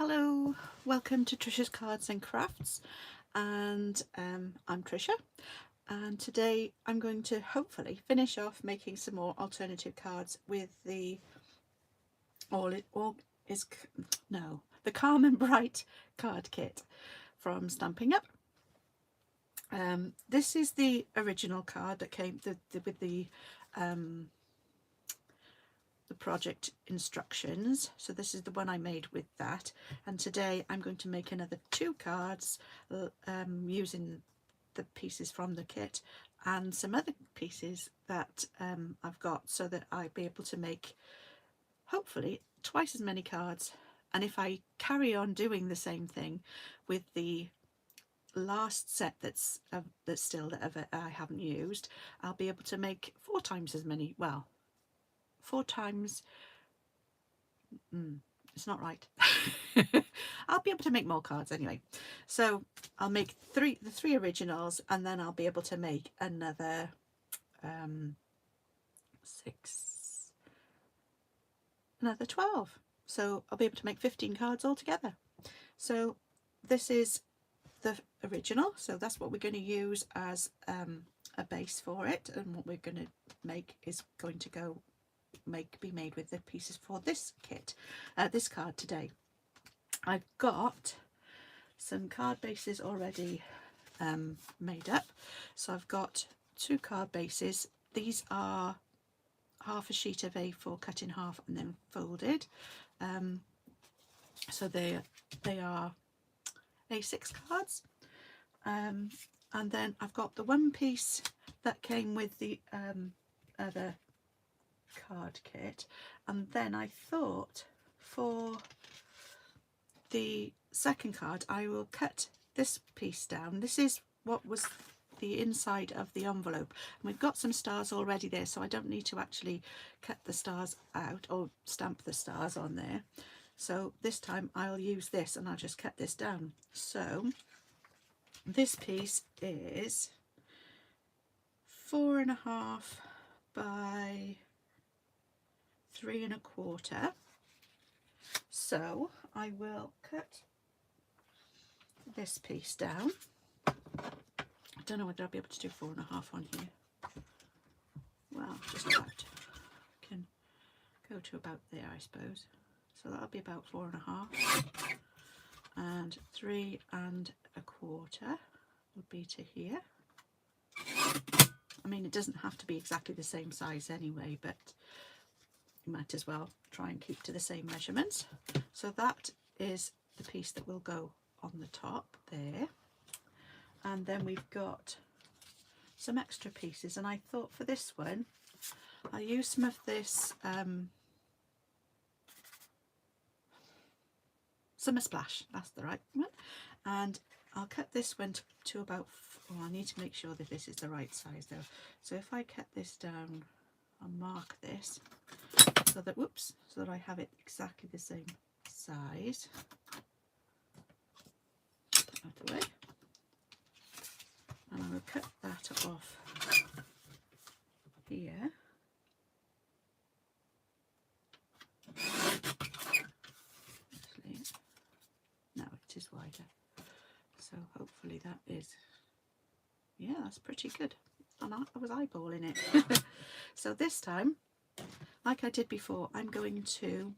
Hello, welcome to Trisha's Cards and Crafts, and I'm Trisha, and today I'm going to hopefully finish off making some more alternative cards with the the Calm and Bright card kit from Stampin' Up. This is the original card that came with the project instructions, so this is the one I made with that, and today I'm going to make another 2 cards using the pieces from the kit and some other pieces that I've got, so that I'll be able to make hopefully twice as many cards. And if I carry on doing the same thing with the last set that's still that I haven't used, I'll be able to make 4 times as many, well, 4 times it's not right. I'll be able to make more cards anyway. So I'll make the 3 originals, and then I'll be able to make another 12. So I'll be able to make 15 cards altogether. So this is the original, so that's what we're going to use as a base for it, and what we're going to make is going to be made with the pieces for this kit, this card today. I've got some card bases already made up, so I've got 2 card bases. These are half a sheet of A4 cut in half and then folded, so they are A6 cards, and then I've got the one piece that came with the other card kit, and then I thought for the second card I will cut this piece down. This is what was the inside of the envelope, and we've got some stars already there, so I don't need to actually cut the stars out or stamp the stars on there. So this time I'll use this, and I'll just cut this down. So this piece is 4.5 by 3 1/4. So I will cut this piece down. I don't know whether I'll be able to do 4.5 on here. Well, just about. Can go to about there, I suppose. So that'll be about 4.5, and 3 1/4 would be to here. I mean, it doesn't have to be exactly the same size anyway, but you might as well try and keep to the same measurements. So that is the piece that will go on the top there, and then we've got some extra pieces, and I thought for this one I'll use some of this Summer Splash, that's the right one, and I'll cut this one to about, I need to make sure that this is the right size though, so if I cut this down, I'll mark this so that, so that I have it exactly the same size. Put that away, and I will cut that off here. Actually, no, it is wider, so hopefully that is, yeah, that's pretty good. And I was eyeballing it. So this time, like I did before, I'm going to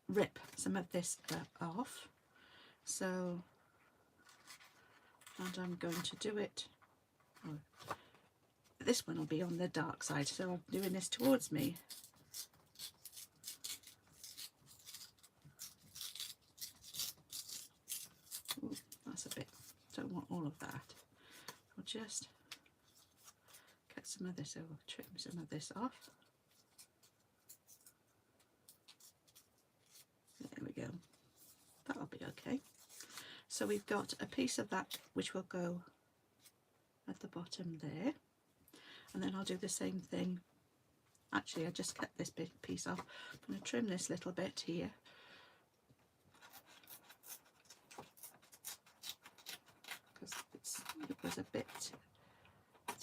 rip some of this off. So, and I'm going to do it, this one will be on the dark side, so I'm doing this towards me. Ooh, that's a bit, don't want all of that. I'll just cut some of this, or trim some of this off. There we go, that'll be okay. So we've got a piece of that which will go at the bottom there, and then I'll do the same thing. Actually, I just cut this big piece off. I'm going to trim this little bit here, because it was a bit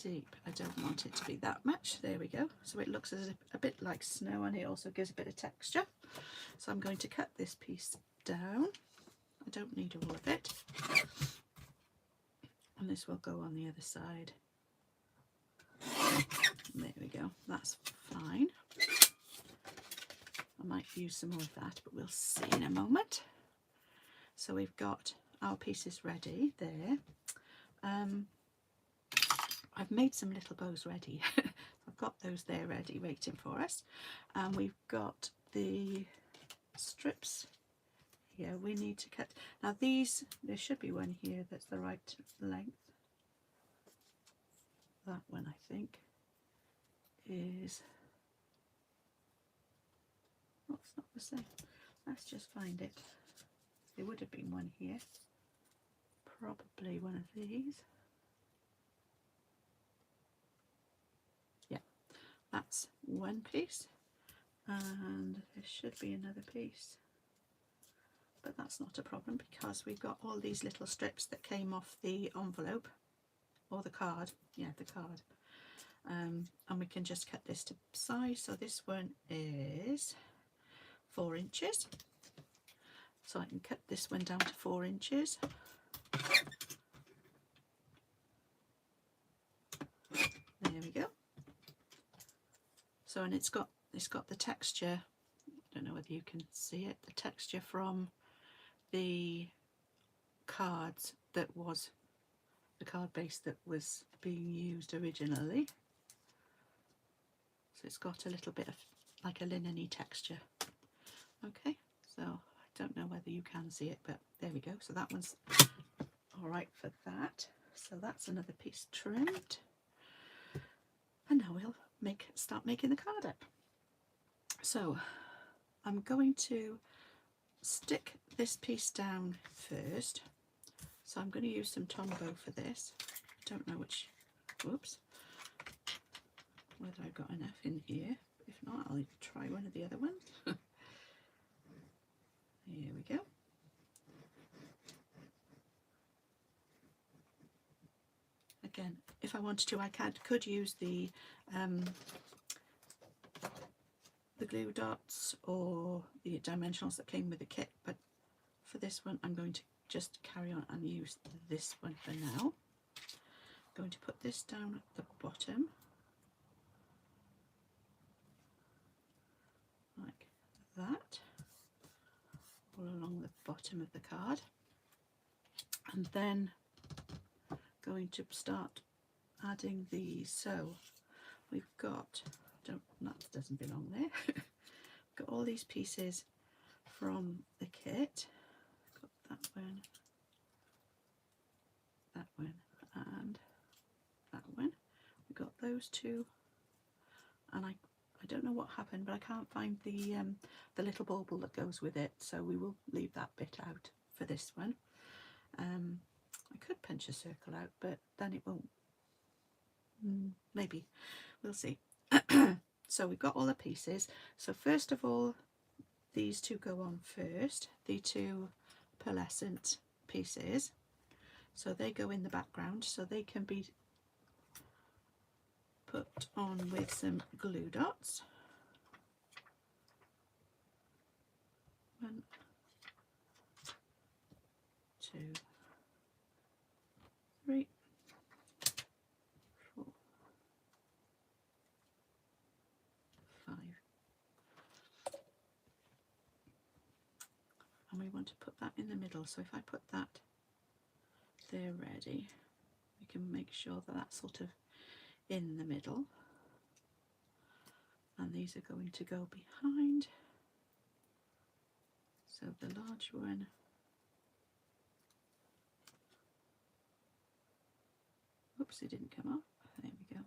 deep. I don't want it to be that much. There we go. So it looks as a bit like snow, and it also gives a bit of texture. So I'm going to cut this piece down. I don't need all of it. And this will go on the other side. There we go, that's fine. I might use some more of that, but we'll see in a moment. So we've got our pieces ready there. I've made some little bows ready. I've got those there ready waiting for us. And we've got the strips here we need to cut. Now these, there should be one here that's the right length. That one I think is, oh, it's not the same. Let's just find it. There would have been one here. Probably one of these. Yeah, that's one piece. And there should be another piece. But that's not a problem because we've got all these little strips that came off the envelope or the card. Yeah, the card. And we can just cut this to size. So this one is 4 inches. So I can cut this one down to 4 inches. There we go. So, and it's got the texture, I don't know whether you can see it, the texture from the cards that was the card base that was being used originally. So it's got a little bit of like a linen-y texture. Okay, so I don't know whether you can see it, but there we go. So that one's all right for that. So that's another piece trimmed. And now we'll start making the card up. So I'm going to stick this piece down first. So I'm going to use some Tombow for this. I don't know which, whoops, whether I've got enough in here. If not, I'll try one of the other ones. Here we go. Again, if I wanted to, I could use the glue dots or the dimensionals that came with the kit, but for this one I'm going to just carry on and use this one for now. I'm going to put this down at the bottom like that, all along the bottom of the card, and then going to start adding these. So we've got, that doesn't belong there. Got all these pieces from the kit. Got that one, and that one. We got those two, and I don't know what happened, but I can't find the little bauble that goes with it, so we will leave that bit out for this one. I could punch a circle out, but then it won't. Maybe, we'll see. So we've got all the pieces. So first of all, these two go on first, the two pearlescent pieces. So they go in the background, so they can be put on with some glue dots. 1, 2, 3, 4, 5. And we want to put that in the middle. So if I put that there ready, we can make sure that that's sort of in the middle. And these are going to go behind. So the large one, oops, it didn't come off. There we go.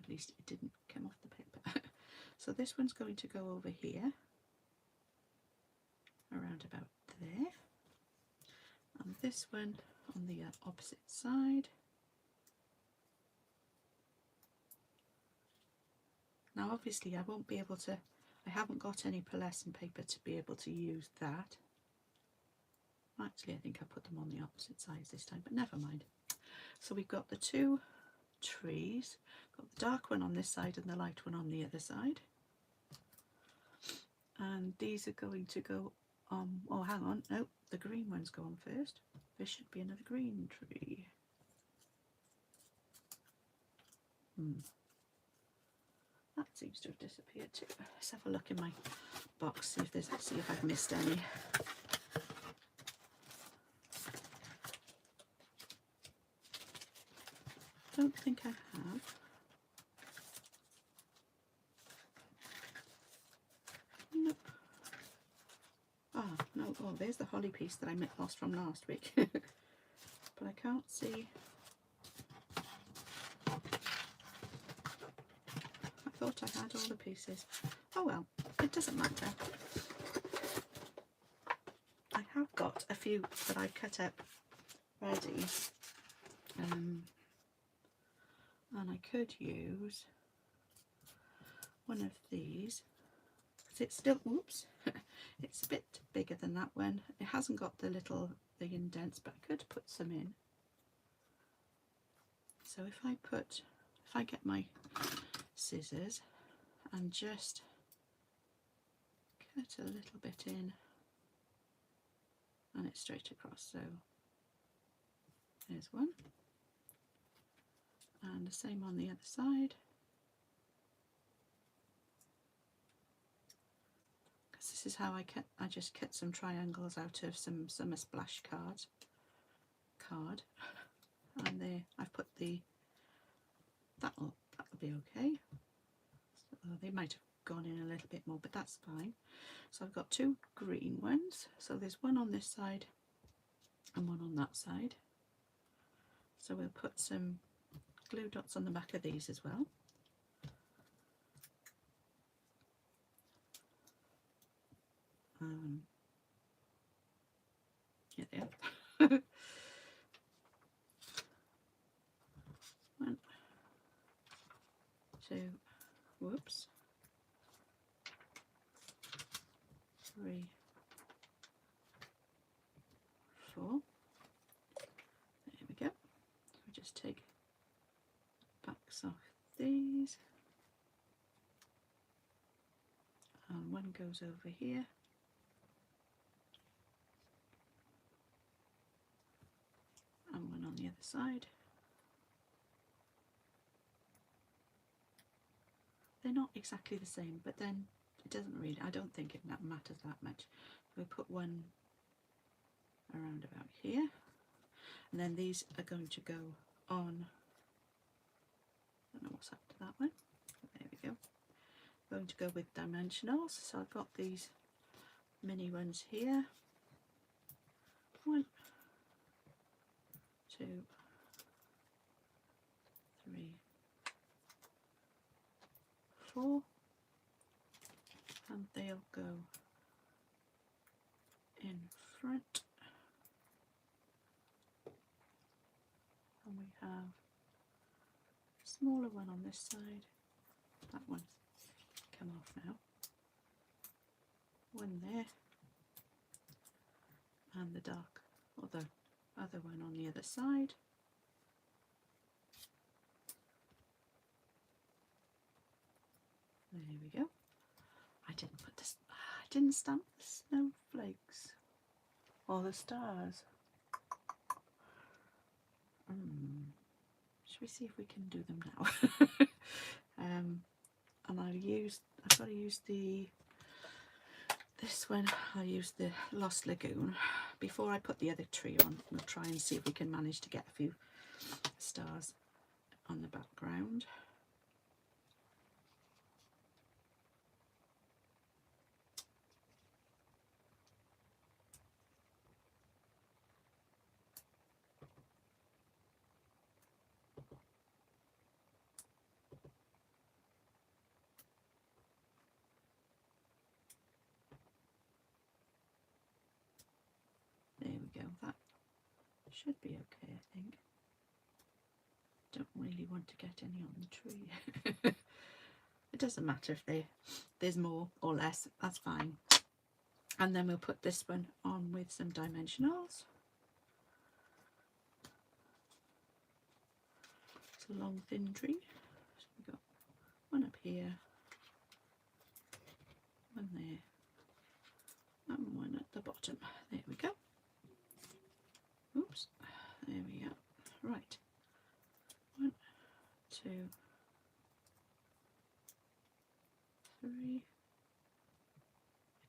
At least it didn't come off the paper. So this one's going to go over here, around about there, and this one on the opposite side. Now obviously I won't be able to, I haven't got any pearlescent paper to be able to use that. Actually I think I put them on the opposite sides this time, but never mind. So we've got the two trees, got the dark one on this side and the light one on the other side. And these are going to go Oh, hang on. No, the green ones go on first. There should be another green tree. That seems to have disappeared too. Let's have a look in my box, see if I've missed any. Don't think I have. Nope. Ah, no. Oh, there's the holly piece that I lost from last week. But I can't see. I thought I had all the pieces. Oh well, it doesn't matter. I have got a few that I've cut up ready. And I could use one of these. It's still, oops, it's a bit bigger than that one. It hasn't got the indents, but I could put some in. So if I get my scissors and just cut a little bit in, and it's straight across. So there's one, and the same on the other side. Because this is how I just cut some triangles out of some Summer Splash card, and there I've put that'll be okay. So they might have gone in a little bit more, but that's fine. So I've got two green ones. So there's one on this side and one on that side. So we'll put some glue dots on the back of these as well. Yeah, they are. One, two, whoops, 3, 4. There we go. We just take backs off these, and one goes over here. And one on the other side. They're not exactly the same, but then it doesn't really, I don't think it matters that much. We'll put one around about here, and then these are going to go on, I don't know what's happened to that one, there we go, going to go with dimensionals. So I've got these mini ones here, 1, 2, 3, 4, and they'll go in front, and we have a smaller one on this side. That one's come off now. One there, and the dark, or the other one on the other side. There we go. I didn't put this. I didn't stamp the snowflakes or the stars. Should we see if we can do them now? And I've got to use this one. I'll use the Lost Lagoon. Before I put the other tree on, we'll try and see if we can manage to get a few stars on the background. There we go, that should be okay, I think. Don't really want to get any on the tree. It doesn't matter if there's more or less, that's fine. And then we'll put this one on with some dimensionals. It's a long thin tree. So we've got one up here, one there, and one at the bottom. There we go. Oops, there we go. Right, 1, 2, 3.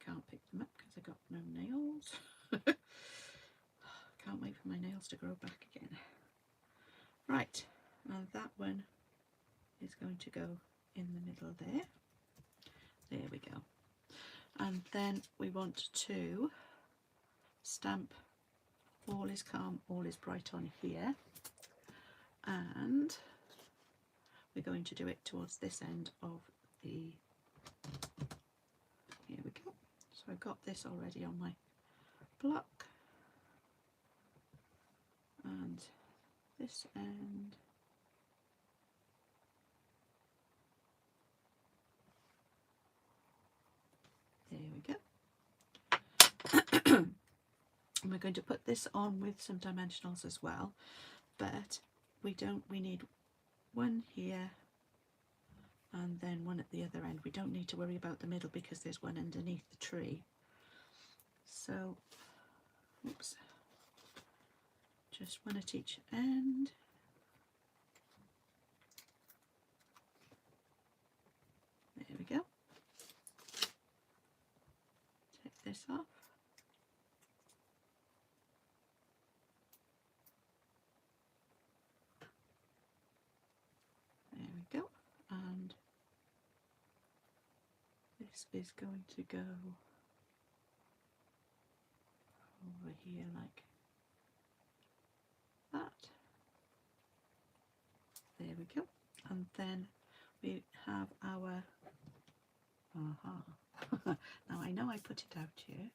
I can't pick them up because I got no nails. Can't wait for my nails to grow back again. Right, and that one is going to go in the middle there. There we go. And then we want to stamp all is calm, all is bright on here, and we're going to do it towards this end of the, here we go. So I've got this already on my block, and this end, there we go. And we're going to put this on with some dimensionals as well, but we need one here and then one at the other end. We don't need to worry about the middle because there's one underneath the tree. So, oops, just one at each end. There we go. Take this off. There we go. And this is going to go over here like that. There we go. And then we have our, now I know I put it out here.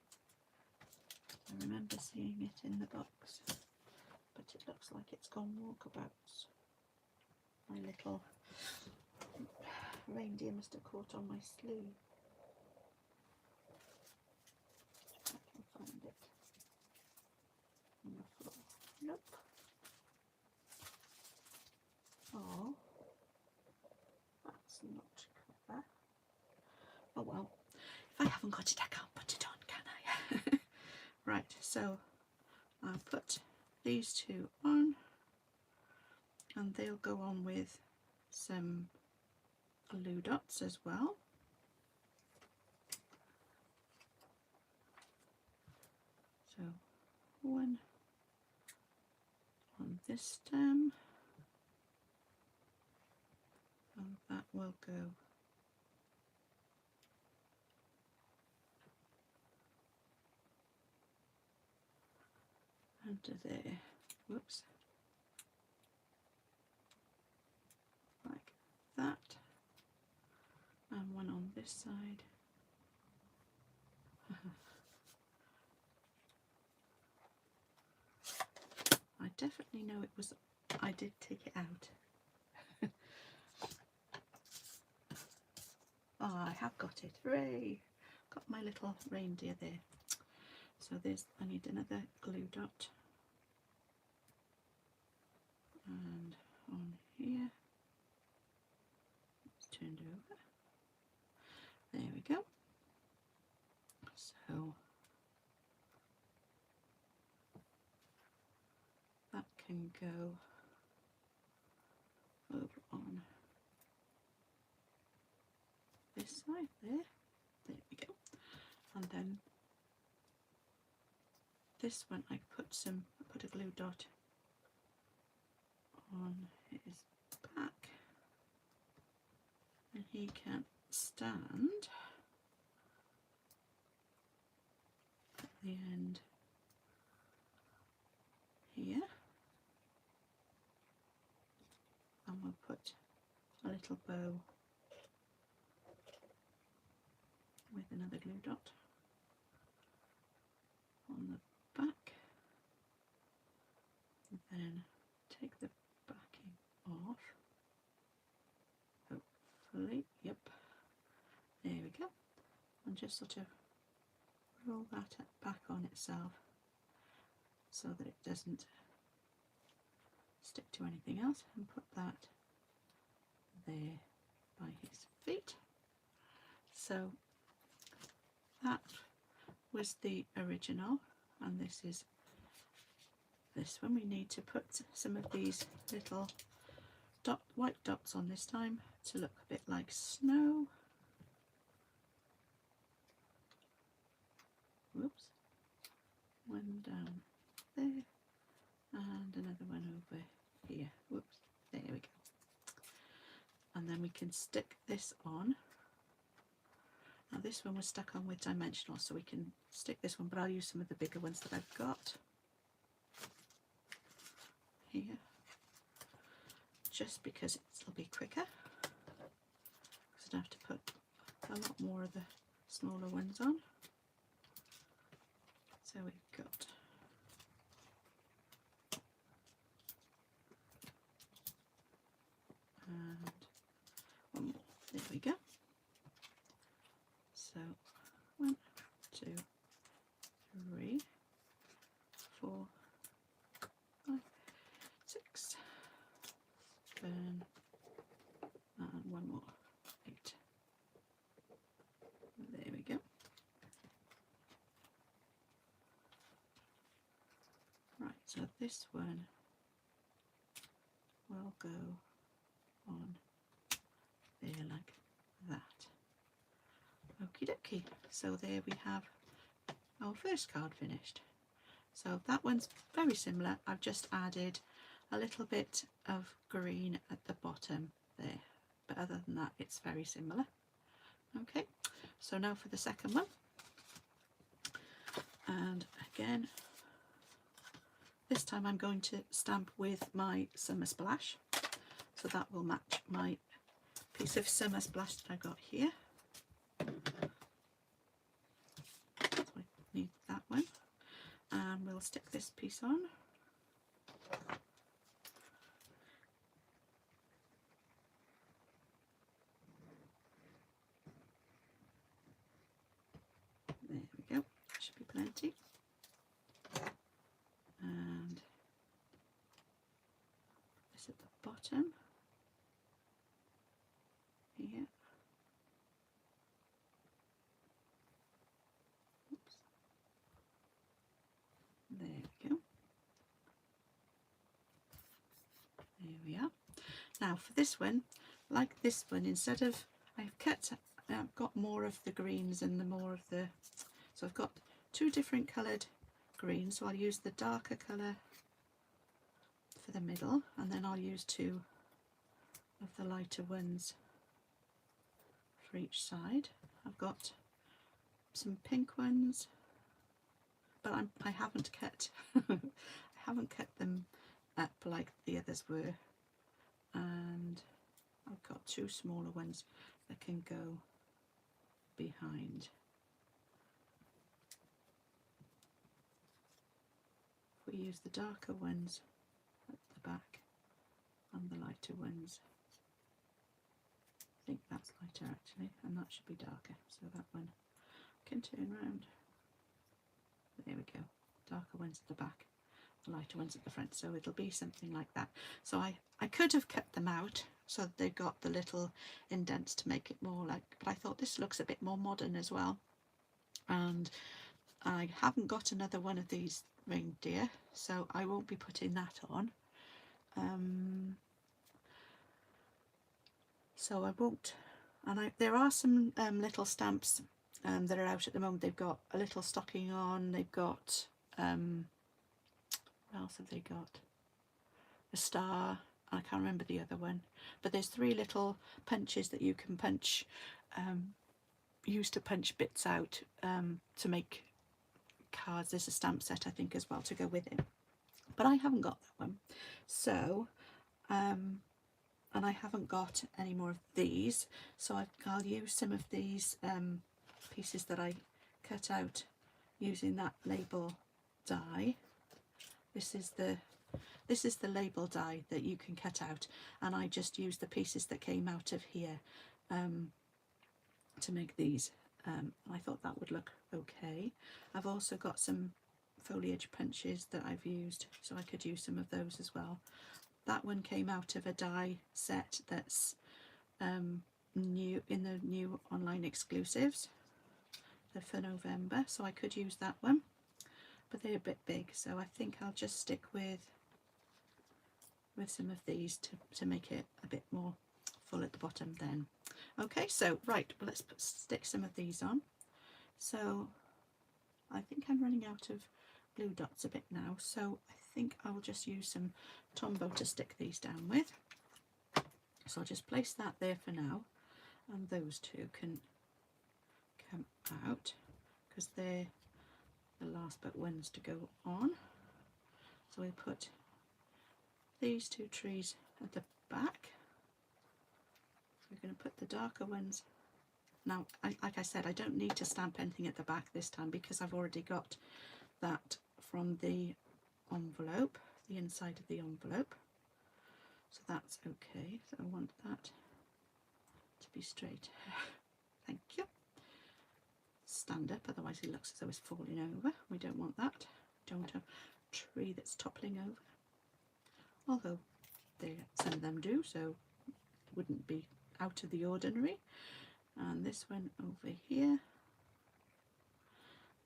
I remember seeing it in the box, but it looks like it's gone walkabouts. My little reindeer must have caught on my sleeve. If I can find it on the floor. Nope. Oh, that's not clever. Oh well, if I haven't got it, I can't put it on, can I? Right, so I'll put these two on, and they'll go on with some glue dots as well. So one on this stem, and that will go under there. Whoops. Like that. And one on this side. I definitely know it was, I did take it out. Oh, I have got it. Hooray! Got my little reindeer there. So there's, I need another glue dot. And on here, it's turned over. There we go. So that can go over on this side there. There we go. And then this one I put a glue dot on his back, and he can stand at the end here, and we'll put a little bow with another glue dot on the back, and then take the backing off, hopefully, yep, there we go, and just sort of roll that back on itself so that it doesn't stick to anything else, and put that there by his feet. So that was the original, and this is this one. We need to put some of these little white dots on this time to look a bit like snow. Whoops. One down there and another one over here. Whoops. There we go. And then we can stick this on. Now this one was stuck on with dimensional, so we can stick this one, but I'll use some of the bigger ones that I've got here, just because it'll be quicker, because I'd have to put a lot more of the smaller ones on. So we've got and one more. There we go. So 1, 2, 3, 4, 5, 6, 7, and one more, 8. There we go. Right, so this one will go on there like that. Okie dokie. So there we have our first card finished. So that one's very similar. I've just added a little bit of green at the bottom there, but other than that it's very similar. Okay, so now for the second one, and again this time I'm going to stamp with my Summer Splash, so that will match my piece of Summer Splash that I've got here. So I need that one, and we'll stick this piece on. There we go, should be plenty. And this at the bottom here. Oops. There we go. There we are. Now for this one, like this one, instead of, I've got more of the greens and so I've got two different coloured greens, so I'll use the darker colour for the middle, and then I'll use two of the lighter ones for each side. I've got some pink ones, but I haven't cut I haven't cut them up like the others were, and I've got two smaller ones that can go behind. If we use the darker ones at the back and the lighter ones, I think that's lighter actually, and that should be darker, so that one can turn round. There we go, darker ones at the back, the lighter ones at the front, so it'll be something like that. So I could have cut them out so that they've got the little indents to make it more like, but I thought this looks a bit more modern as well, and I haven't got another one of these reindeer, so I won't be putting that on. So I won't, and there are some little stamps that are out at the moment. They've got a little stocking on, they've got, what else have they got? A star, I can't remember the other one, but there's 3 little punches that you can punch, use to punch bits out to make cards. There's a stamp set I think as well to go with it, but I haven't got that one, so and I haven't got any more of these, so I'll use some of these pieces that I cut out using that label die. This is the label die that you can cut out, and I just used the pieces that came out of here to make these. I thought that would look okay. I've also got some foliage punches that I've used, so I could use some of those as well. That one came out of a die set that's new in the new online exclusives. for November, so I could use that one, but they're a bit big, so I think I'll just stick with some of these to make it a bit more full at the bottom then. Okay, so right, well, let's stick some of these on. So I think I'm running out of glue dots a bit now, so I think I will just use some Tombow to stick these down with. So I'll just place that there for now, and those two can come out because they're the last but ones to go on. So we put these two trees at the back. We're going to put the darker ones. Now, like I said, I don't need to stamp anything at the back this time because I've already got that from the envelope, the inside of the envelope. So that's okay. So I want that to be straight. Thank you. Stand up, otherwise it looks as though it's falling over. We don't want that. Don't want a tree that's toppling over. Although some of them do, so it wouldn't be out of the ordinary. And this one over here.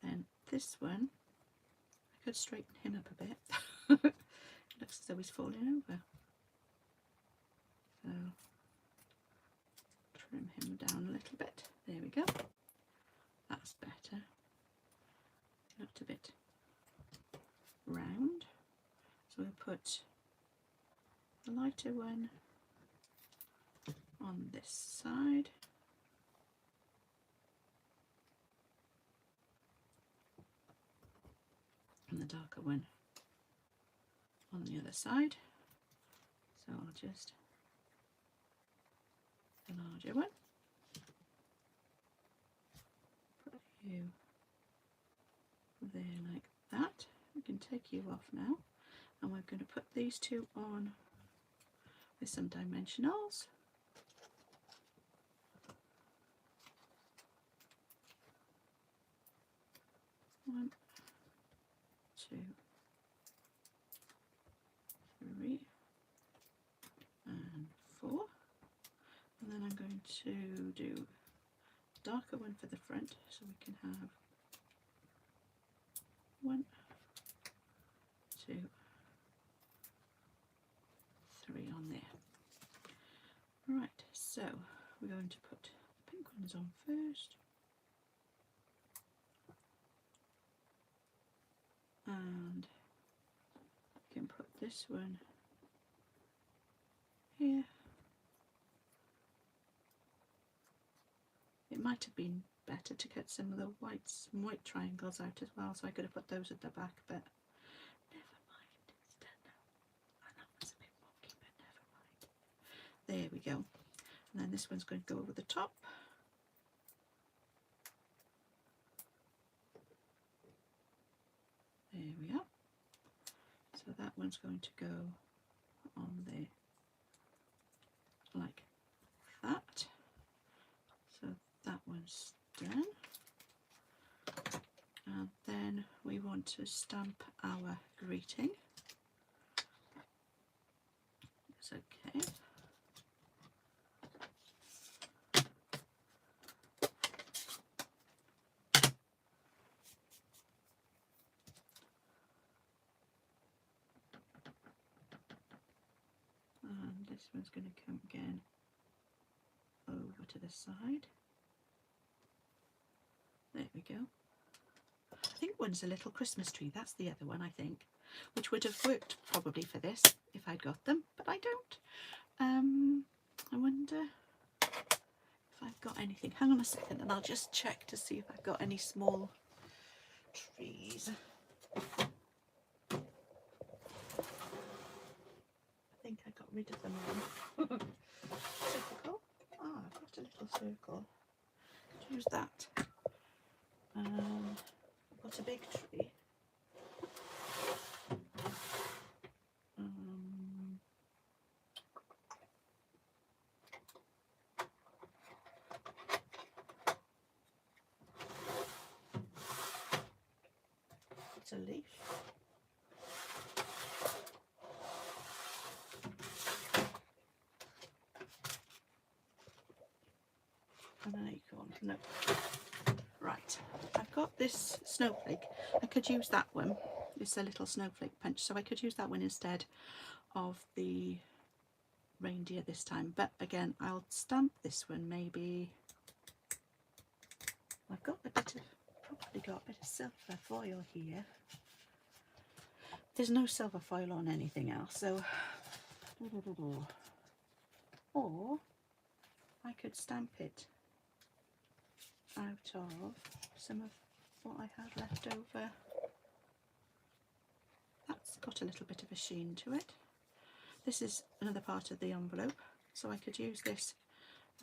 Then this one, I could straighten him up a bit. It looks as though he's falling over. So trim him down a little bit. There we go. That's better. It looked a bit round. So we'll put the lighter one on this side. And the darker one on the other side. So I'll just the larger one. Put you there like that. We can take you off now, and we're going to put these two on with some dimensionals. One, two, three, and four. And then I'm going to do a darker one for the front, so we can have 1, 2, 3 on there. Right, so we're going to put the pink ones on first. And we can put this one here. It might have been better to get some of the white triangles out as well, so I could have put those at the back, but never mind, it's done now. And that was a bit wonky, but never mind. There we go. And then this one's going to go over the top. There we are. So that one's going to go on there like that. So that one's done. And then we want to stamp our greeting. It's okay. And this one's going to come again over to the side. There we go. I think one's a little Christmas tree. That's the other one, I think, which would have worked probably for this if I'd got them, but I don't. I wonder if I've got anything. Hang on a second and I'll just check to see if I've got any small trees. I think I got rid of them all. Circle. Ah, I've got a little circle. Could use that. I've got a big tree. It's a leaf. An acorn. No. Right. got this snowflake. I could use that one. It's a little snowflake punch, so I could use that one instead of the reindeer this time. But again, I'll stamp this one maybe. I've got a bit of, probably got a bit of silver foil here. There's no silver foil on anything else, so or I could stamp it out of some of what I had left over. That's got a little bit of a sheen to it. This is another part of the envelope, so I could use this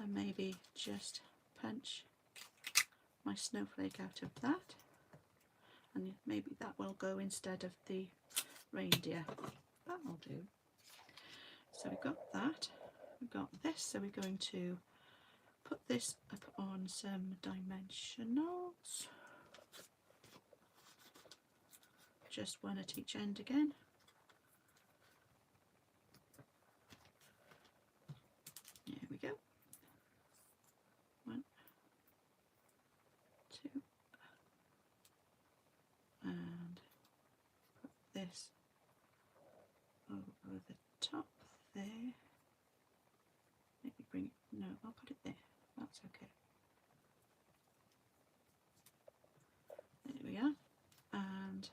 and maybe just punch my snowflake out of that, and maybe that will go instead of the reindeer. That'll do. So we've got that, we've got this, so we're going to put this up on some dimensionals, just one at each end again. There we go. 1, 2, and put this over the top there. Maybe bring it, no, I'll put it there, that's okay. There we are. And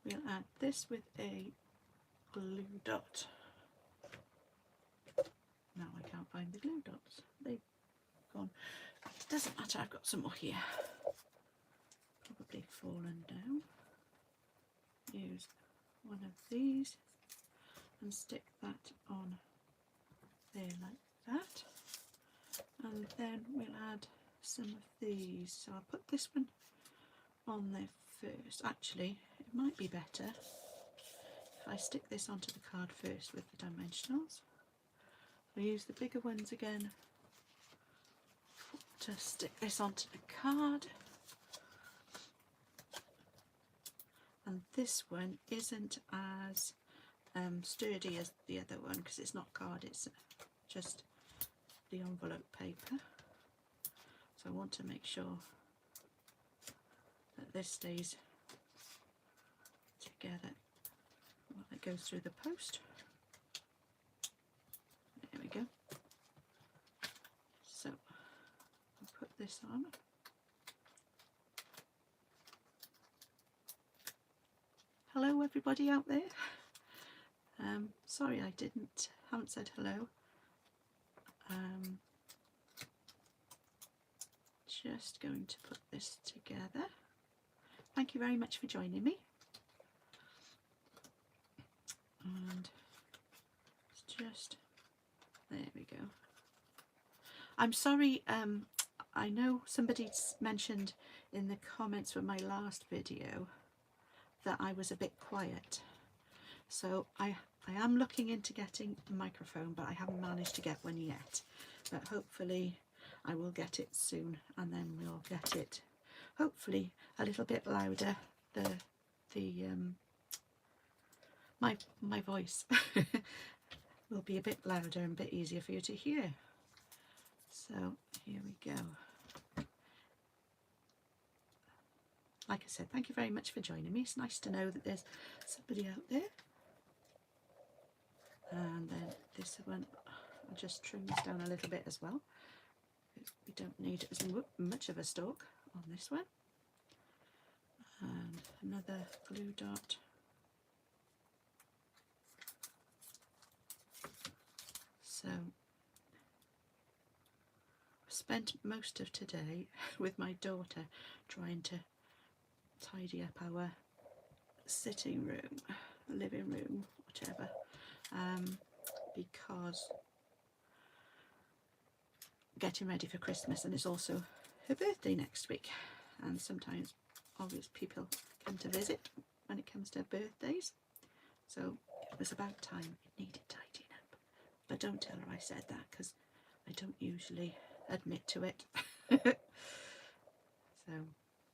we'll add this with a glue dot. Now I can't find the glue dots, they've gone. It doesn't matter, I've got some more here. Probably fallen down. Use one of these and stick that on there like that. And then we'll add some of these. So I'll put this one on there first. Actually, it might be better if I stick this onto the card first with the dimensionals. I'll use the bigger ones again to stick this onto the card. And this one isn't as sturdy as the other one because it's not card, it's just the envelope paper. So I want to make sure that this stays together while it goes through the post. There we go. So I'll put this on. Hello everybody out there. Sorry I haven't said hello. Just going to put this together. Thank you very much for joining me. And it's just, there we go. I'm sorry, I know somebody's mentioned in the comments from my last video that I was a bit quiet. So I am looking into getting a microphone, but I haven't managed to get one yet. But hopefully I will get it soon, and then we'll get it hopefully a little bit louder. My voice will be a bit louder and a bit easier for you to hear. So here we go. Like I said, thank you very much for joining me. It's nice to know that there's somebody out there. And then this one, I'll just trim this down a little bit as well. We don't need as much of a stalk on this one. And another glue dot. So I spent most of today with my daughter trying to tidy up our sitting room, living room, whatever, because getting ready for Christmas, and it's also her birthday next week, and sometimes obviously people come to visit when it comes to birthdays, so it was about time. It needed tidying up, but don't tell her I said that because I don't usually admit to it. So,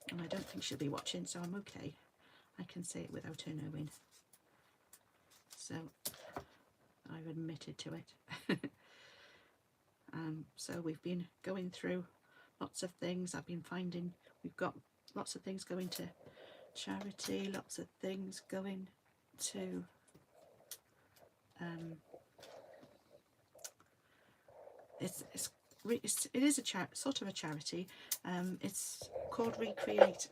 and I don't think she'll be watching, so I'm okay. I can say it without her knowing. So I've admitted to it. So we've been going through lots of things. I've been finding we've got lots of things going to charity, lots of things going to it is a sort of a charity. It's called Recreate.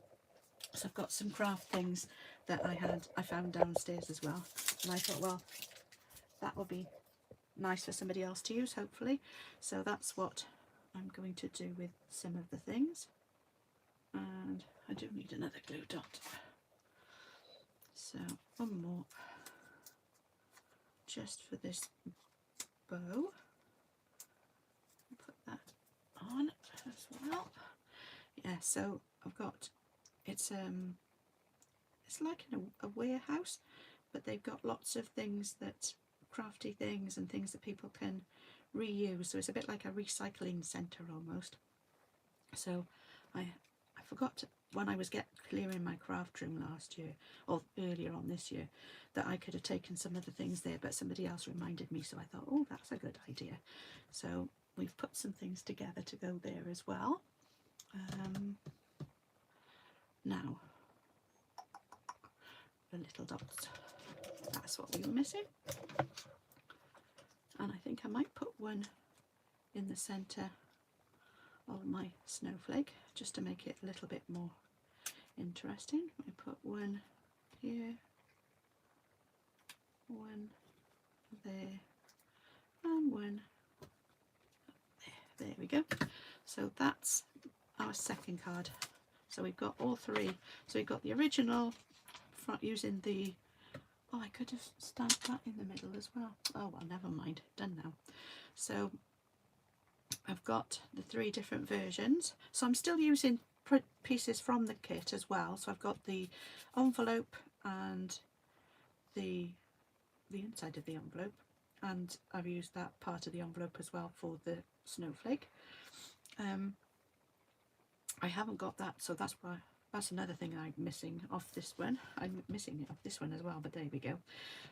So I've got some craft things that I found downstairs as well, and I thought, well, that will be nice for somebody else to use, hopefully. So that's what I'm going to do with some of the things. And I do need another glue dot. So one more just for this bow. Put that on as well. Yeah, so I've got, it's like in a warehouse, but they've got lots of things, that crafty things and things that people can reuse. So it's a bit like a recycling centre almost. So I forgot when I was clearing my craft room last year, or earlier on this year, that I could have taken some of the things there, but somebody else reminded me, so I thought, oh, that's a good idea. So we've put some things together to go there as well. Now, the little dots, that's what we were missing. And I think I might put one in the centre of my snowflake, just to make it a little bit more interesting. I put one here, one there, and one there. There we go. So that's our second card. So we've got all three. So we've got the original front using the, oh, I could have stamped that in the middle as well. Oh well, never mind, done now. So I've got the three different versions. So I'm still using pieces from the kit as well. So I've got the envelope and the inside of the envelope, and I've used that part of the envelope as well for the snowflake. I haven't got that, so that's another thing I'm missing off this one. I'm missing it off this one as well, but there we go.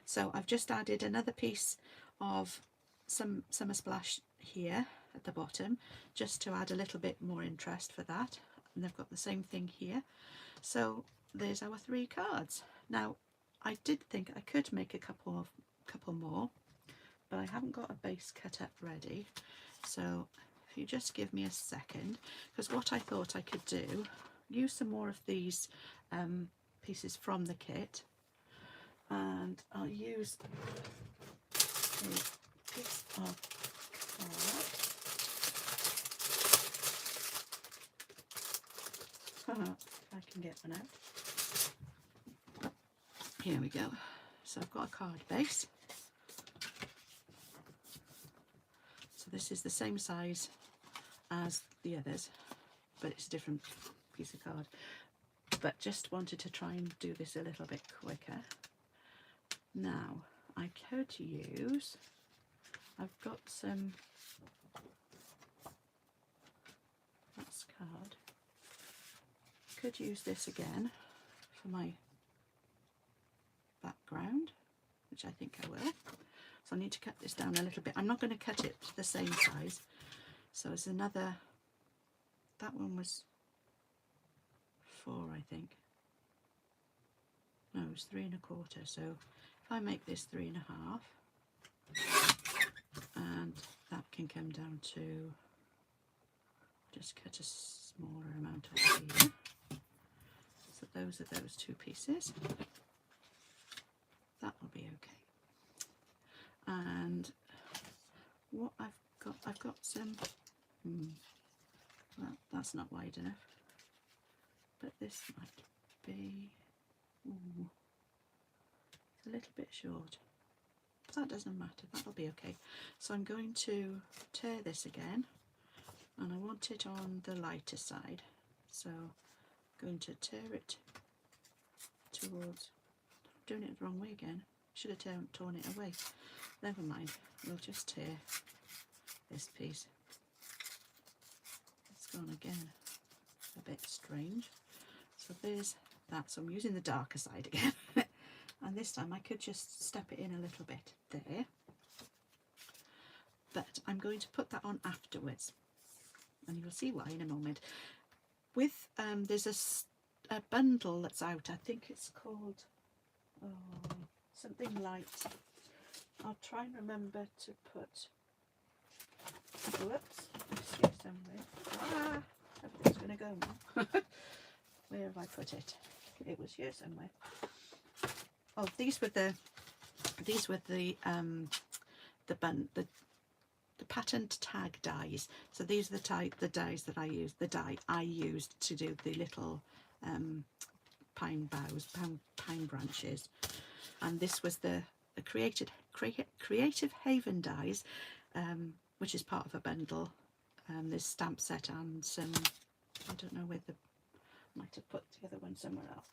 So I've just added another piece of some Summer Splash here at the bottom, just to add a little bit more interest for that. And I've got the same thing here. So there's our three cards. Now I did think I could make a couple more, but I haven't got a base cut up ready. So if you just give me a second, because what I thought I could do, use some more of these pieces from the kit, and I'll use a piece of card. I can get one out. Here we go. So I've got a card base. So this is the same size as the others, but it's a different piece of card. But just wanted to try and do this a little bit quicker. Now I could use, I've got some, that's card, could use this again for my background, which I think I will. So I need to cut this down a little bit. I'm not going to cut it the same size. So it's another, that one was 4, I think. No, it was 3 1/4. So if I make this 3 1/2, and that can come down to, just cut a smaller amount over here. So those are those two pieces. That will be okay. And what I've got some, well, that's not wide enough, but this might be, ooh, it's a little bit short. That doesn't matter, that'll be okay. So I'm going to tear this again, and I want it on the lighter side. So I'm going to tear it towards, I'm doing it the wrong way again. Should have torn it away. Never mind, we'll just tear this piece. It's gone again, a bit strange. So there's that. So I'm using the darker side again. And this time I could just step it in a little bit there. But I'm going to put that on afterwards, and you'll see why in a moment. with there's a bundle that's out. I think it's called something light. I'll try and remember to put. Whoops, it's here somewhere. Everything's going to go now. Where have I put it? It was here somewhere. Oh, these were the patent tag dies. So these are the dies that I used. The die I used to do the little pine branches, and this was the Creative Haven dies, which is part of a bundle. This stamp set and some, I don't know where might have put the other one somewhere else.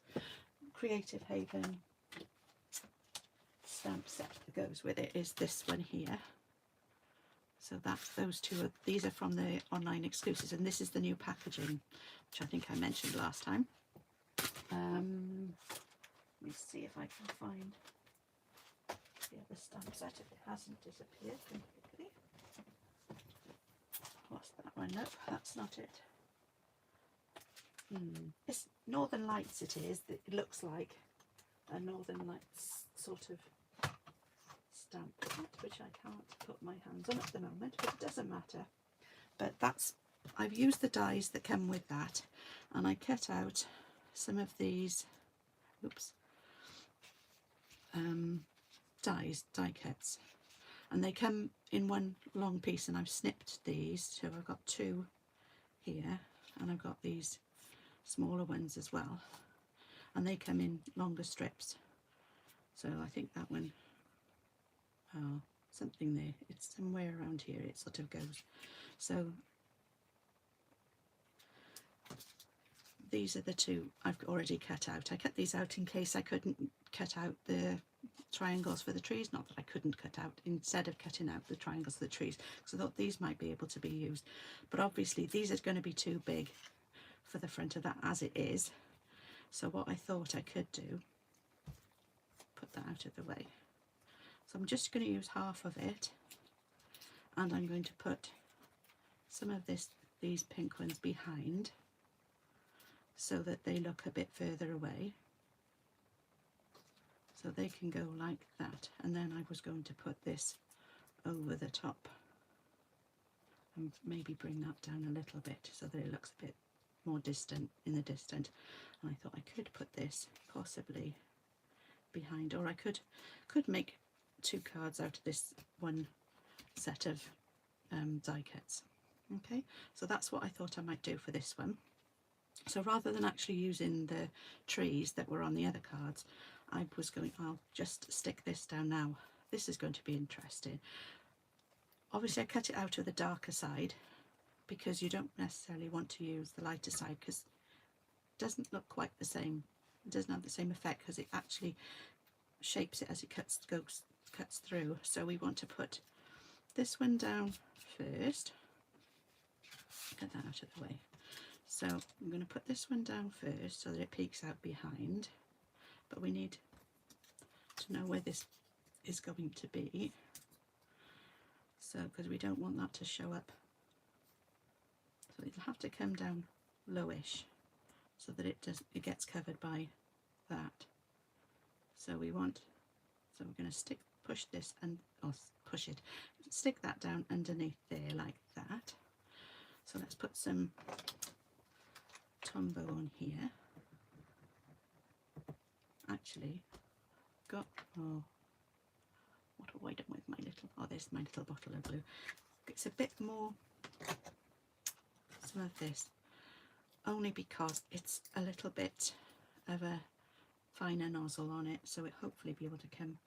Creative Haven stamp set that goes with it is this one here. So that's those two. These are from the online exclusives, and this is the new packaging, which I think I mentioned last time. Let me see if I can find the other stamp set if it hasn't disappeared completely. What's that one? Nope, that's not it. It's Northern Lights. It is. It looks like a Northern Lights sort of stamp set, which I can't put my hands on at the moment, but it doesn't matter. But I've used the dies that come with that, and I cut out some of these die cuts, and they come in one long piece, and I've snipped these, so I've got two here, and I've got these smaller ones as well, and they come in longer strips. So I think that one, something there, it's somewhere around here, it sort of goes. So these are the two I've already cut out. I cut these out in case I couldn't cut out the triangles for the trees. Not that I couldn't cut out, instead of cutting out the triangles for the trees, because I thought these might be able to be used. But obviously these are going to be too big for the front of that as it is. So what I thought I could do, put that out of the way. So I'm just going to use half of it, and I'm going to put some of these pink ones behind, so that they look a bit further away, so they can go like that. And then I was going to put this over the top and maybe bring that down a little bit so that it looks a bit more distant in the distant. And I thought I could put this possibly behind, or I could make two cards out of this one set of die cuts. Okay, so that's what I thought I might do for this one. So rather than actually using the trees that were on the other cards, I'll just stick this down now. This is going to be interesting. Obviously I cut it out of the darker side because you don't necessarily want to use the lighter side, because it doesn't look quite the same. It doesn't have the same effect because it actually shapes it as it cuts through. So we want to put this one down first. Get that out of the way. So I'm going to put this one down first so that it peeks out behind, but we need to know where this is going to be, so because we don't want that to show up. So it'll have to come down lowish so that it gets covered by that. So we're going to push this and stick that down underneath there like that. So let's put some Tombow on here. Actually, what have I done with my little, there's my little bottle of glue. It's a bit more, some of this, only because it's a little bit of a finer nozzle on it, so it hopefully be able to come,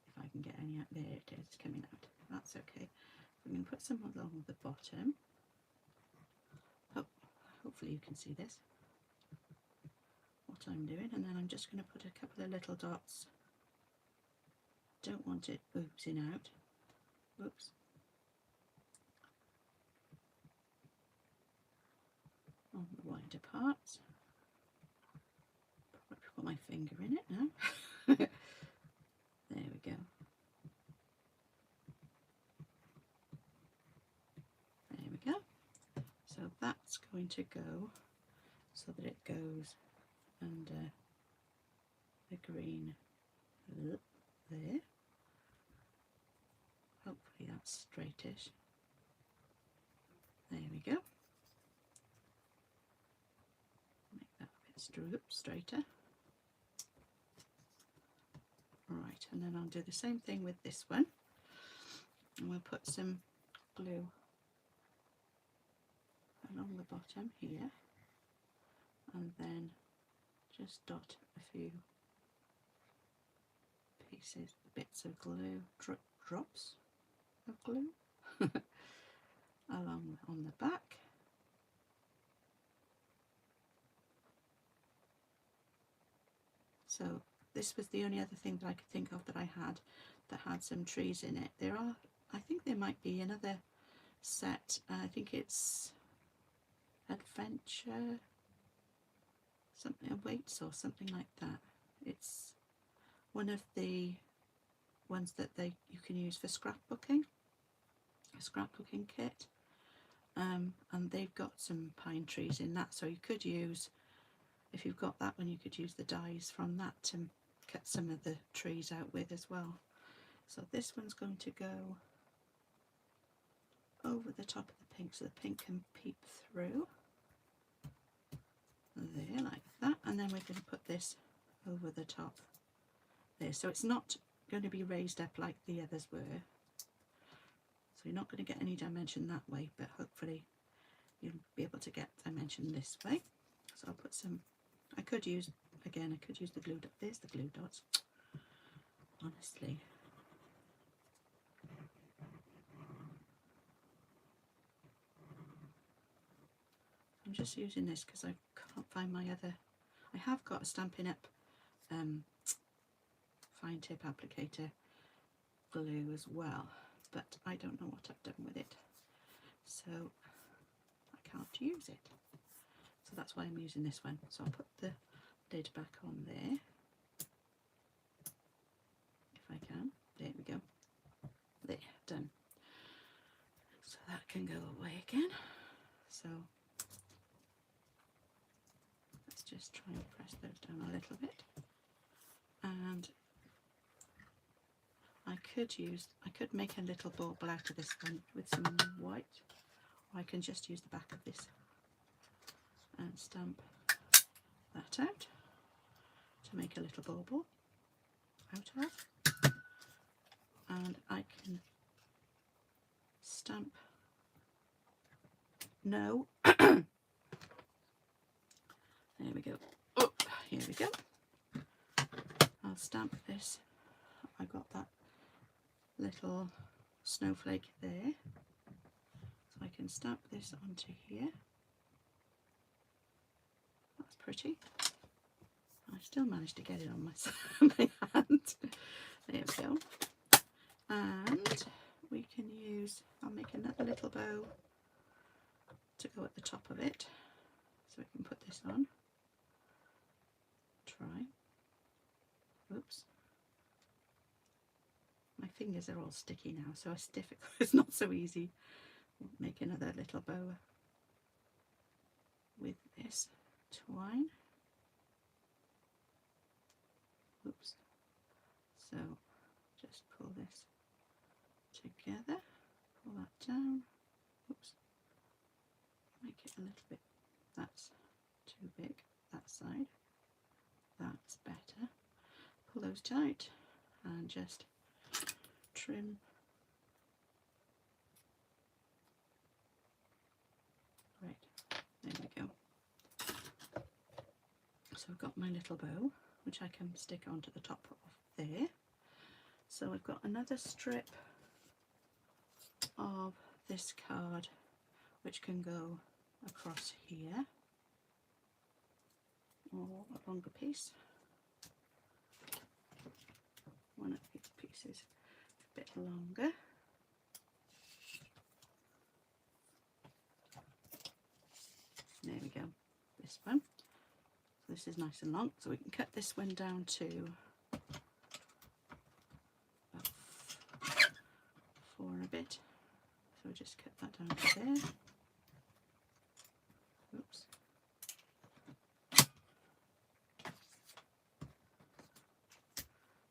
if I can get any out, there it is coming out, that's okay. I'm going to put some along the bottom. Hopefully you can see this, what I'm doing, and then I'm just going to put a couple of little dots. Don't want it oozing out. Whoops. On the wider parts. Probably put my finger in it now. There we go. There we go. So that's going to go so that it goes under the green there. Hopefully that's straightish. There we go. Make that a bit straighter. Right, and then I'll do the same thing with this one. And we'll put some glue along the bottom here, and then just dot a few pieces, bits of glue, drops of glue along on the back. So this was the only other thing that I could think of that I had that had some trees in it. There are, I think there might be another set. I think it's Adventure something, Awaits or something like that. It's one of the ones that you can use for scrapbooking, a scrapbooking kit, and they've got some pine trees in that, so you could use, if you've got that one, you could use the dies from that to cut some of the trees out with as well. So this one's going to go over the top of the pink so the pink can peep through there like that, and then we're going to put this over the top there, so it's not going to be raised up like the others were, so you're not going to get any dimension that way, but hopefully you'll be able to get dimension this way. So I'll put some, I could use the glue dot. There's the glue dots, honestly. I'm just using this because I can't find my other, I have got a Stampin' Up fine tip applicator glue as well, but I don't know what I've done with it, so I can't use it. So that's why I'm using this one. So I'll put the lid back on there, if I can. There we go. There, done. So that can go away again. So let's just try and press those down a little bit. And I could make a little bauble out of this one with some white, or I can just use the back of this and stamp that out to make a little bauble out of. And I can stamp, no, there we go, oh, here we go. I'll stamp this, I got that little snowflake there, so I can stamp this onto here. That's pretty. I still managed to get it on my hand. There we go. And we can use, I'll make another little bow to go at the top of it, so we can put this on. Try. Oops. My fingers are all sticky now, so it's difficult. It's not so easy. Make another little bow with this twine. Oops. So just pull this together, pull that down. Oops. Make it a little bit, that's too big, that side. That's better. Pull those tight and just trim. Right, there we go. So I've got my little bow, which I can stick onto the top of there. So I've got another strip of this card which can go across here, or a longer piece. One of these pieces a bit longer. There we go, this one. So this is nice and long, so we can cut this one down to about 4 and a bit. So just cut that down to there. Oops.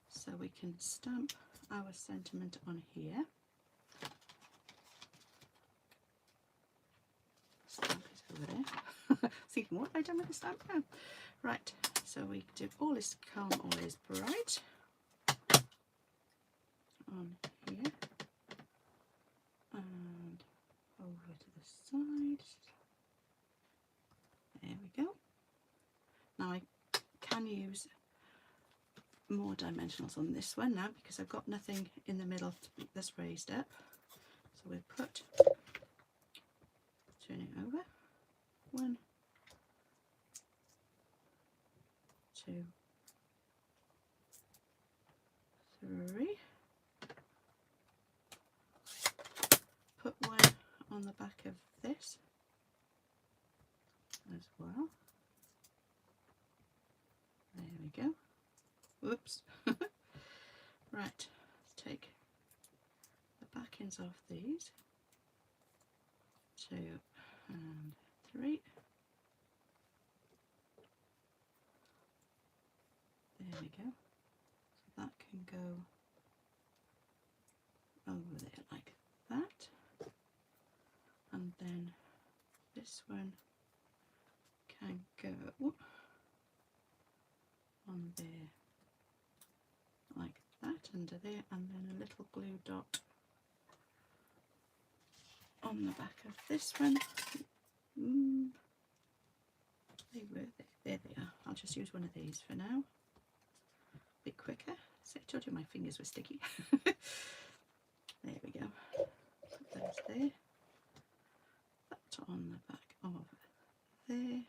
So we can stamp our sentiment on here. Stamp it over there. Thinking, what have I done with the stamp now? Right, so we do all is calm, all is bright on here and over to the side. There we go. Now I can use more dimensionals on this one now because I've got nothing in the middle that's raised up. So we put, turn it over, 1, 2, 3. Put one on the back of this as well. There we go. Whoops. Right, let's take the back ends off these. 2 and 3. There we go. So that can go over there like that. And then this one can go on there like that, under there, and then a little glue dot on the back of this one. They were there. There they are. I'll just use one of these for now. A bit quicker. So I told you my fingers were sticky. There we go. Put those there. That on the back of there.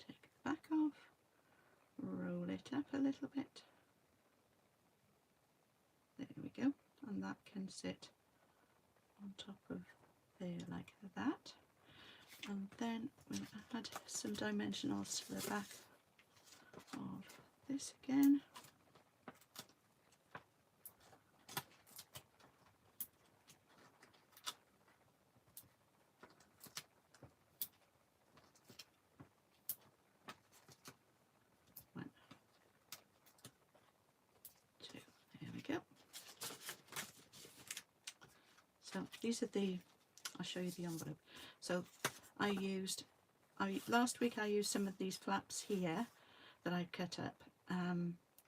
Take the back off. Roll it up a little bit. There we go. And that can sit on top of there like that. And then we'll add some dimensionals to the back of this again. One, 2, there we go. So these are I'll show you the envelope. So last week I used some of these flaps here that I cut up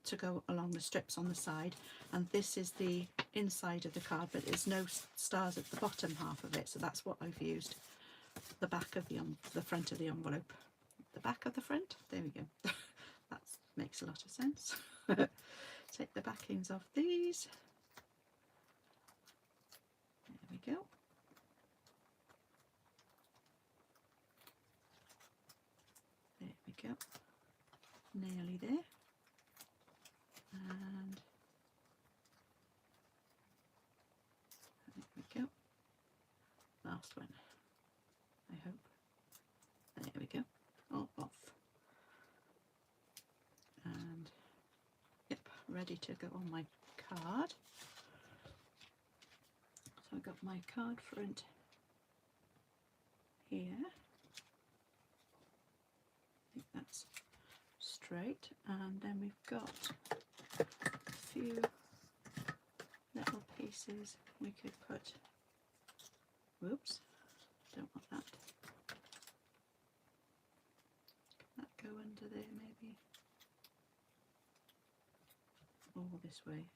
to go along the strips on the side, and this is the inside of the card, but there's no stars at the bottom half of it, so that's what I've used. The back of the front of the envelope. The back of the front, there we go. That makes a lot of sense. Take the backings off these. There we go. There we go. Nearly there. And there we go. Last one, I hope. There we go. All off. And yep, ready to go on my card. So I've got my card front here. I think that's straight, and then we've got a few little pieces we could put. Whoops, don't want that. Can that go under there maybe? All this way,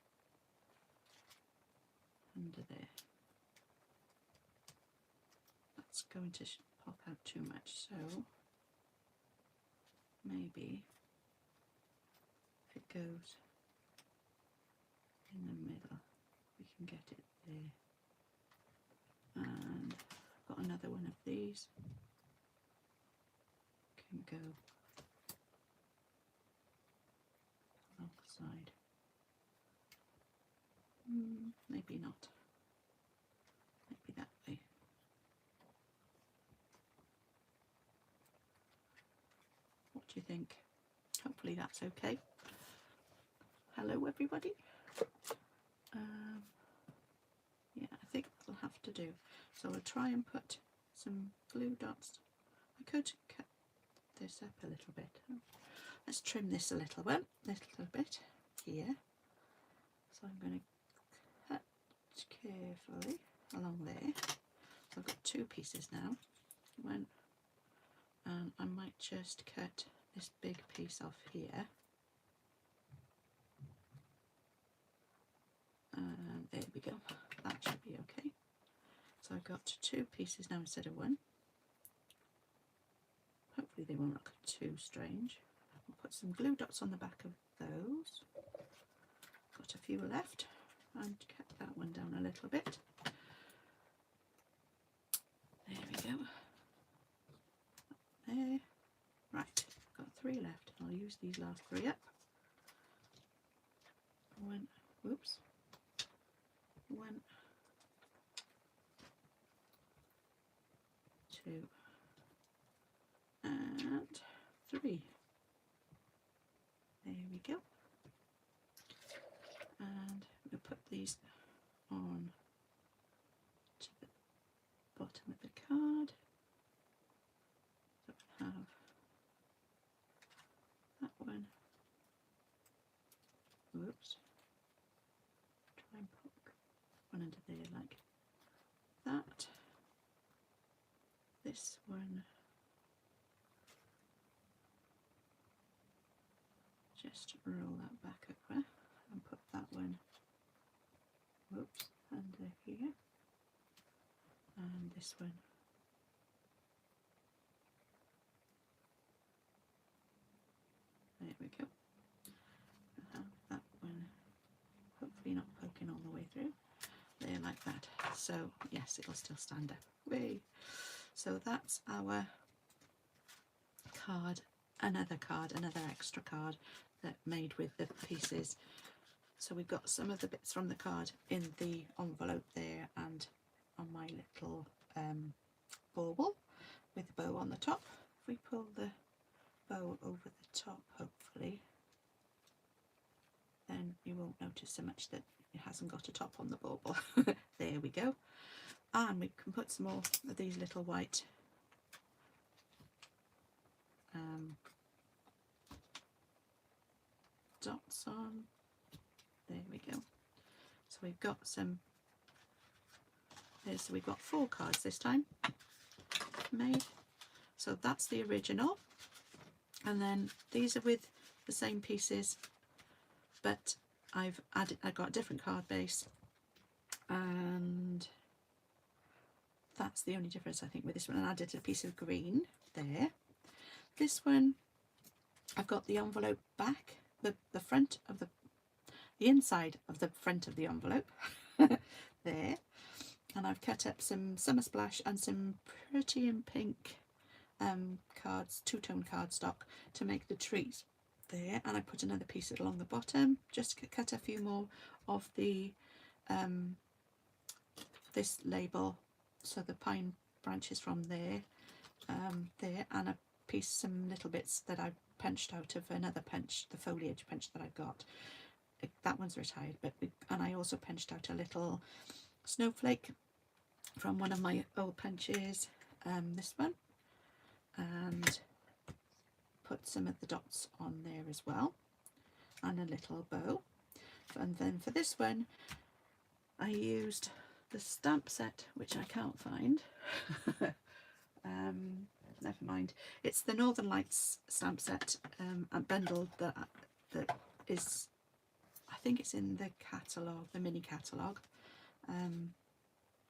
under there. That's going to pop out too much, so maybe if it goes in the middle we can get it there. And I've got another one of these, can go along the side. Maybe not, maybe that way. What do you think? Hopefully that's okay. Hello everybody. Yeah, I think that'll have to do. So I'll try and put some glue dots. I could cut this up a little bit. Let's trim this a little bit here. So I'm going to cut carefully along there. So I've got two pieces now. One, and I might just cut this big piece off here. And there we go. That should be okay. So I've got two pieces now instead of one. Hopefully they won't look too strange. I'll put some glue dots on the back of those. Got a few left, and cut that one down a little bit. There we go. There. Right, got three left. I'll use these last three up. One, whoops. One, two, and three. There we go. And we'll put these on to the bottom of the card. So we'll have that one. Whoops. Try and poke one under there like that. This one. Just roll that back over and put that one, whoops, under here, and this one there we go. Have that one hopefully not poking all the way through there like that. So yes, it'll still stand up. Whee! So that's our card, another extra card that made with the pieces. So we've got some of the bits from the card in the envelope there, and on my little bauble with the bow on the top. If we pull the bow over the top, hopefully, then you won't notice so much that it hasn't got a top on the bauble. There we go. And we can put some more of these little white dots on. There we go. So we've got some, so we've got 4 cards this time made. So that's the original, and then these are with the same pieces, but I've got a different card base, and that's the only difference I think with this one. And I added a piece of green there. This one, I've got the envelope back, the front of the inside of the front of the envelope there, and I've cut up some Summer Splash and some Pretty in Pink cards, two-tone cardstock to make the trees there, and I put another piece along the bottom, just cut a few more of the this label, so the pine branches from there, there, and a piece, some little bits that I punched out of another punch, the foliage punch that I've got. That one's retired, but and I also punched out a little snowflake from one of my old punches, this one, and put some of the dots on there as well, and a little bow. And then for this one I used the stamp set, which I can't find. Never mind, it's the Northern Lights stamp set and bundle that is, I think it's in the catalogue, the mini catalogue,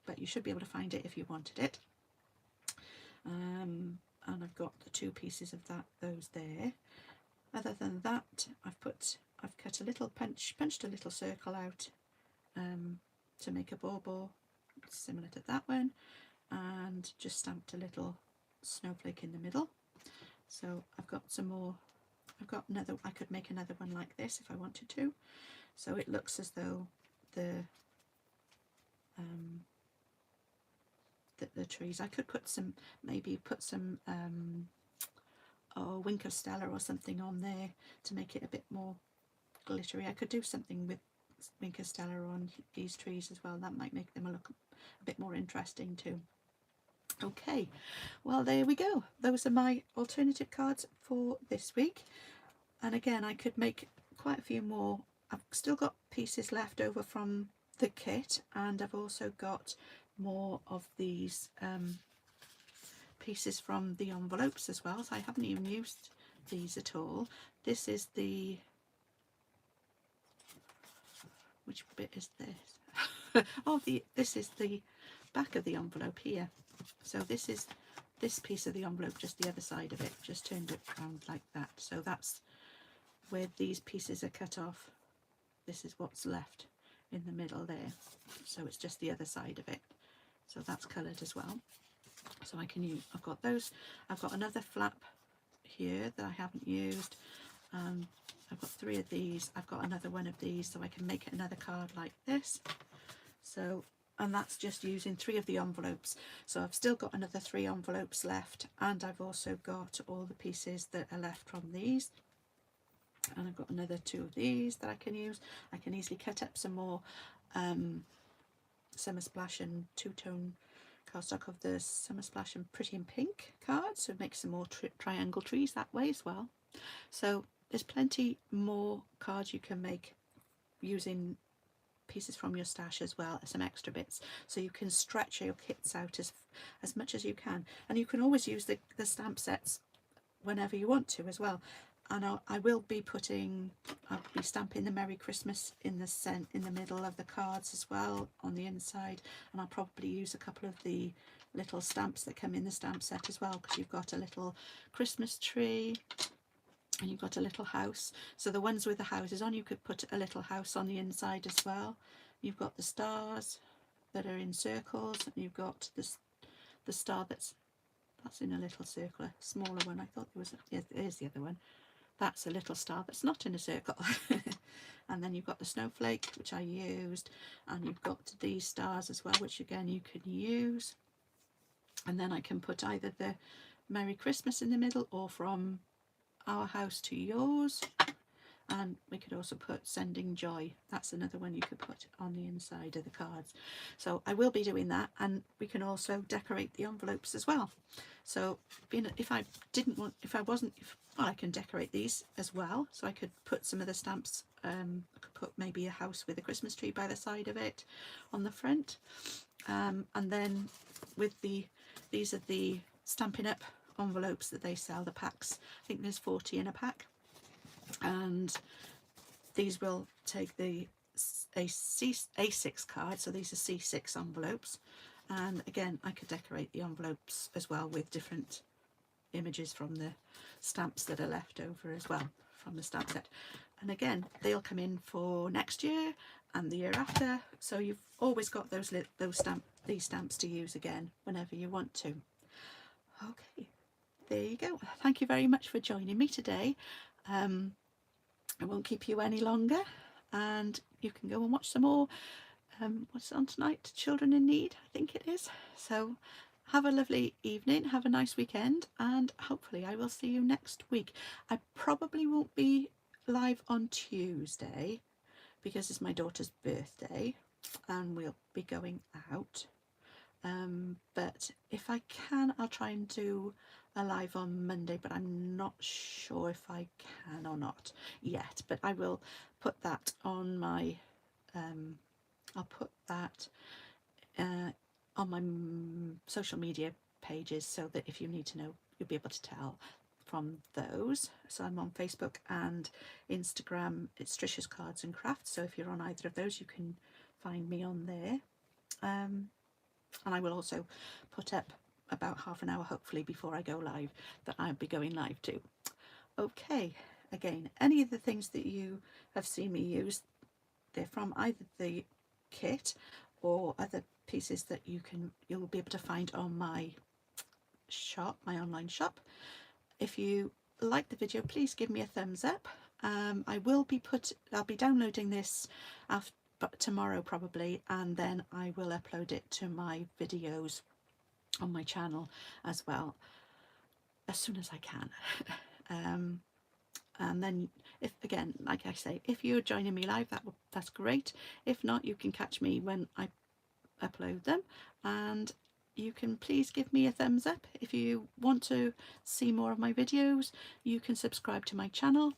but you should be able to find it if you wanted it. And I've got the 2 pieces of those there. Other than that, I've cut a little punched a little circle out to make a bauble similar to that one, and just stamped a little snowflake in the middle. So I've got some more. I've got another, I could make another one like this if I wanted to, so it looks as though the trees, I could put some, maybe put some Wink of Stella or something on there to make it a bit more glittery. I could do something with Minka Stella on these trees as well. That might make them look a bit more interesting too. Okay, well there we go. Those are my alternative cards for this week. And again, I could make quite a few more. I've still got pieces left over from the kit, and I've also got more of these pieces from the envelopes as well, so I haven't even used these at all. This is the, which bit is this? Oh, this is the back of the envelope here. So this is this piece of the envelope, just the other side of it, just turned it around like that. So that's where these pieces are cut off. This is what's left in the middle there. So it's just the other side of it. So that's coloured as well. So I can use, I've got those. I've got another flap here that I haven't used. I've got 3 of these. I've got another one of these, so I can make another card like this. So, and that's just using 3 of the envelopes. So I've still got another 3 envelopes left, and I've also got all the pieces that are left from these. And I've got another 2 of these that I can use. I can easily cut up some more Summer Splash and two-tone cardstock of the Summer Splash and Pretty in Pink cards, so make some more triangle trees that way as well. So there's plenty more cards you can make using pieces from your stash as well as some extra bits, so you can stretch your kits out as much as you can, and you can always use the stamp sets whenever you want to as well. And I will be I'll be stamping the Merry Christmas in the middle of the cards as well on the inside, and I'll probably use a couple of the little stamps that come in the stamp set as well, because you've got a little Christmas tree and you've got a little house. So the ones with the houses on, you could put a little house on the inside as well. You've got the stars that are in circles, and you've got the star that's in a little circle, a smaller one. I thought there was there's the other one. That's a little star that's not in a circle. And then you've got the snowflake, which I used, and you've got these stars as well, which again you can use. And then I can put either the Merry Christmas in the middle, or from our house to yours. And we could also put Sending Joy. That's another one you could put on the inside of the cards. So I will be doing that, and we can also decorate the envelopes as well. So well, I can decorate these as well. So I could put some of the stamps, I could put maybe a house with a Christmas tree by the side of it on the front. And then with these are the Stampin' Up envelopes that they sell, the packs. I think there's 40 in a pack. And these will take a A6 card, so these are C6 envelopes, and again I could decorate the envelopes as well with different images from the stamps that are left over as well from the stamp set. And again, they'll come in for next year and the year after, so you've always got these stamps to use again whenever you want to. Okay, there you go. Thank you very much for joining me today. I won't keep you any longer, and you can go and watch some more. What's on tonight? Children in Need, I think it is. So have a lovely evening, have a nice weekend, and hopefully I will see you next week. I probably won't be live on Tuesday because it's my daughter's birthday and we'll be going out. But if I can, I'll try and do a live on Monday, but I'm not sure if I can or not yet. But I will put that on my I'll put that on my social media pages, so that if you need to know, you'll be able to tell from those. So I'm on Facebook and Instagram, it's Tricia's Cards and Crafts, so if you're on either of those you can find me on there. And I will also put up about half an hour, hopefully, before I go live, that I'll be going live too. Okay, again, any of the things that you have seen me use, they're from either the kit or other pieces that you'll be able to find on my shop, my online shop. If you like the video, please give me a thumbs up. I'll be downloading this tomorrow probably, and then I will upload it to my videos on my channel as well as soon as I can. And then if, again, like I say, if you're joining me live, that's great. If not, you can catch me when I upload them, and you can please give me a thumbs up. If you want to see more of my videos, you can subscribe to my channel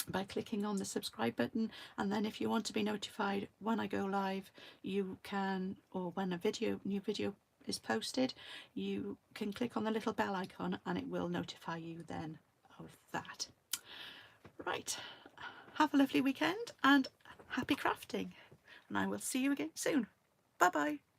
by clicking on the subscribe button, and then if you want to be notified when I go live, you can, or when a new video is posted, you can click on the little bell icon and it will notify you then of that. Right, have a lovely weekend and happy crafting, and I will see you again soon. Bye bye.